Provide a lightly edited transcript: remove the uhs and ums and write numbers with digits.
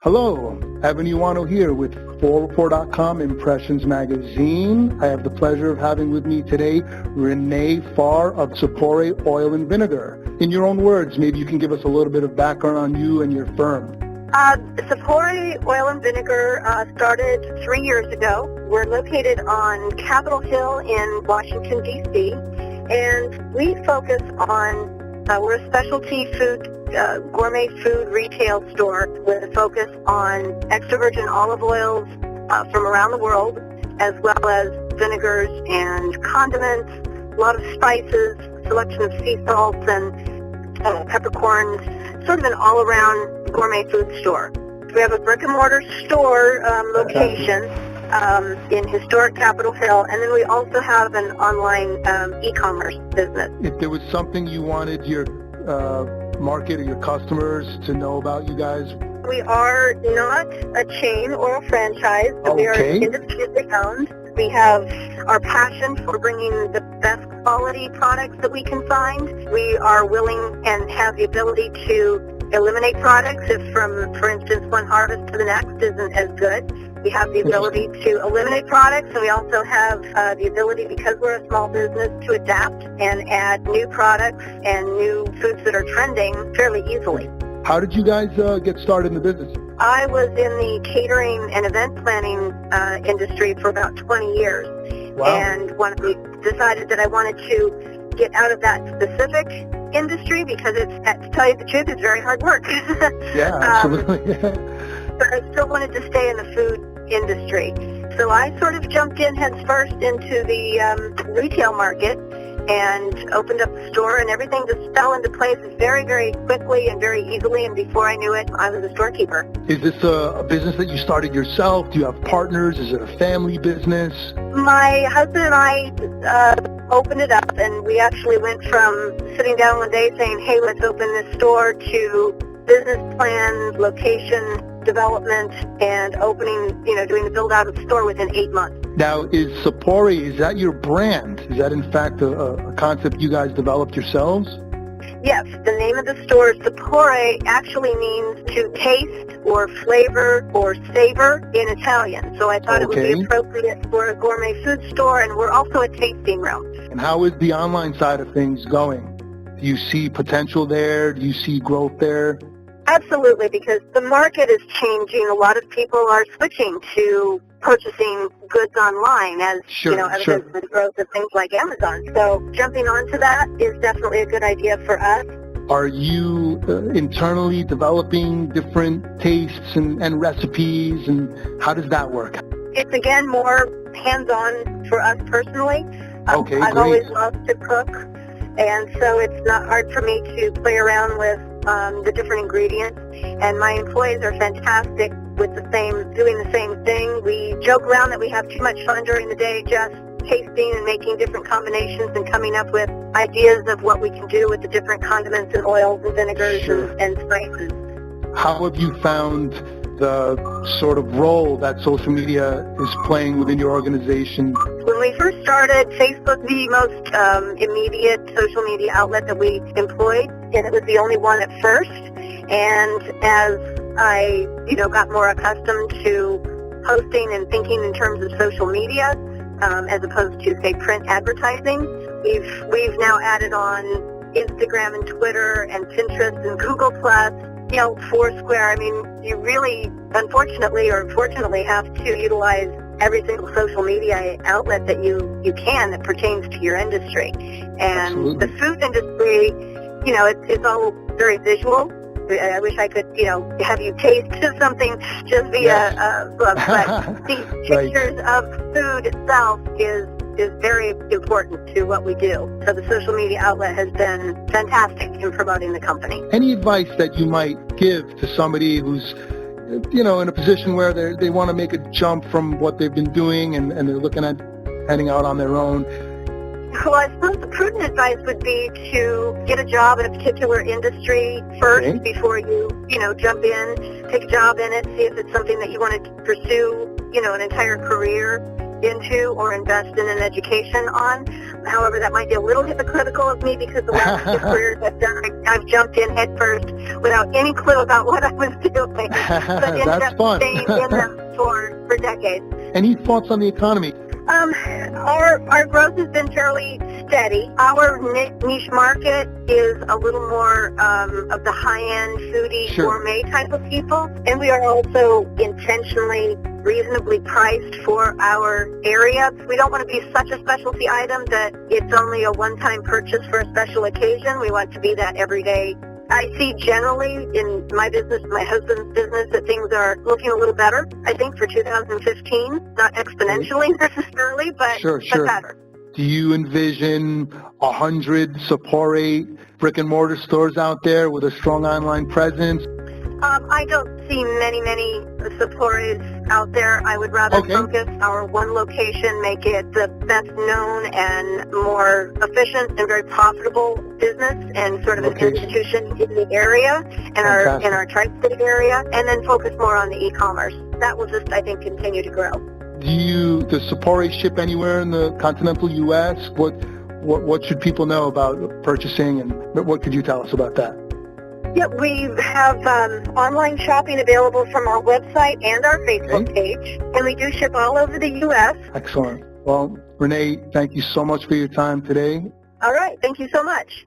Hello, Evan Iwano here with 4report.com Impressions Magazine. I have the pleasure of having with me today Renee Farr of Sapore Oil and Vinegar. In your own words, maybe you can give us a little bit of background on you and your firm. Sapore Oil and Vinegar started 3 years ago. We're located on Capitol Hill in Washington, D.C., and we focus on, we're a specialty food, gourmet food retail store with a focus on extra virgin olive oils from around the world, as well as vinegars and condiments, a lot of spices, selection of sea salts and peppercorns, sort of an all-around gourmet food store. We have a brick-and-mortar store location in historic Capitol Hill, and then we also have an online e-commerce business. If there was something you wanted your market or your customers to know about you guys? We are not a chain or a franchise, but we are independently owned. We have our passion for bringing the best quality products that we can find. We are willing and have the ability to eliminate products if for instance, one harvest to the next isn't as good. We have the ability to eliminate products, and we also have the ability, because we're a small business, to adapt and add new products and new foods that are trending fairly easily. How did you guys get started in the business? I was in the catering and event planning industry for about 20 years. Wow. And when we decided that I wanted to get out of that specific industry, because to tell you the truth, it's very hard work. Yeah, absolutely. But I still wanted to stay in the food industry. So I sort of jumped in heads first into the retail market and opened up the store, and everything just fell into place very, very quickly and very easily, and before I knew it, I was a storekeeper. Is this a business that you started yourself? Do you have partners? Is it a family business? My husband and I opened it up, and we actually went from sitting down one day saying, hey, let's open this store, to business plan, location development, and opening, doing the build out of the store within 8 months. Now, is Sapore, is that your brand? Is that in fact a concept you guys developed yourselves? Yes, the name of the store, Sapore, actually means to taste or flavor or savor in Italian. So I thought it would be appropriate for a gourmet food store, and we're also a tasting room. And how is the online side of things going? Do you see potential there? Do you see growth there? Absolutely, because the market is changing. A lot of people are switching to purchasing goods online as, evidence of the growth of things like Amazon. So jumping onto that is definitely a good idea for us. Are you internally developing different tastes and recipes, and how does that work? It's, again, more hands-on for us personally. I've always loved to cook, and so it's not hard for me to play around with the different ingredients, and my employees are fantastic with doing the same thing. We joke around that we have too much fun during the day just tasting and making different combinations and coming up with ideas of what we can do with the different condiments and oils and vinegars and spices. How have you found the sort of role that social media is playing within your organization? When we first started, Facebook was the most immediate social media outlet that we employed, and it was the only one at first. And as I, got more accustomed to posting and thinking in terms of social media, as opposed to, say, print advertising, we've now added on Instagram and Twitter and Pinterest and Google+, Foursquare. I mean, you really, unfortunately or fortunately, have to utilize every single social media outlet that you can that pertains to your industry. And the food industry, it's all very visual. I wish I could, have you taste something just via a book, but these pictures of food itself is very important to what we do. So the social media outlet has been fantastic in promoting the company. Any advice that you might give to somebody who's, in a position where they want to make a jump from what they've been doing and they're looking at heading out on their own? Well, I suppose the prudent advice would be to get a job in a particular industry first before you, jump in, take a job in it, see if it's something that you want to pursue, an entire career into or invest in an education on. However, that might be a little hypocritical of me because the last 2 careers I've done, I've jumped in head first without any clue about what I was doing. But ended That's up fun. staying in them for decades. Any thoughts on the economy? Our growth has been fairly steady. Our niche market is a little more of the high-end foodie Sure. gourmet type of people, and we are also intentionally reasonably priced for our area. We don't want to be such a specialty item that it's only a one-time purchase for a special occasion. We want to be that everyday. I see generally in my business, my husband's business, that things are looking a little better, I think, for 2015. Not exponentially necessarily, but, Sure. but better. Do you envision 100 Sapore brick-and-mortar stores out there with a strong online presence? I don't see many Sapores out there. I would rather focus our one location, make it the best known and more efficient and very profitable business and sort of an institution in the area and our tri-state area, and then focus more on the e-commerce. That will just, I think, continue to grow. Does Sapore ship anywhere in the continental U.S.? What should people know about purchasing, and what could you tell us about that? Yeah, we have online shopping available from our website and our Facebook page, and we do ship all over the U.S. Excellent. Well, Renee, thank you so much for your time today. All right. Thank you so much.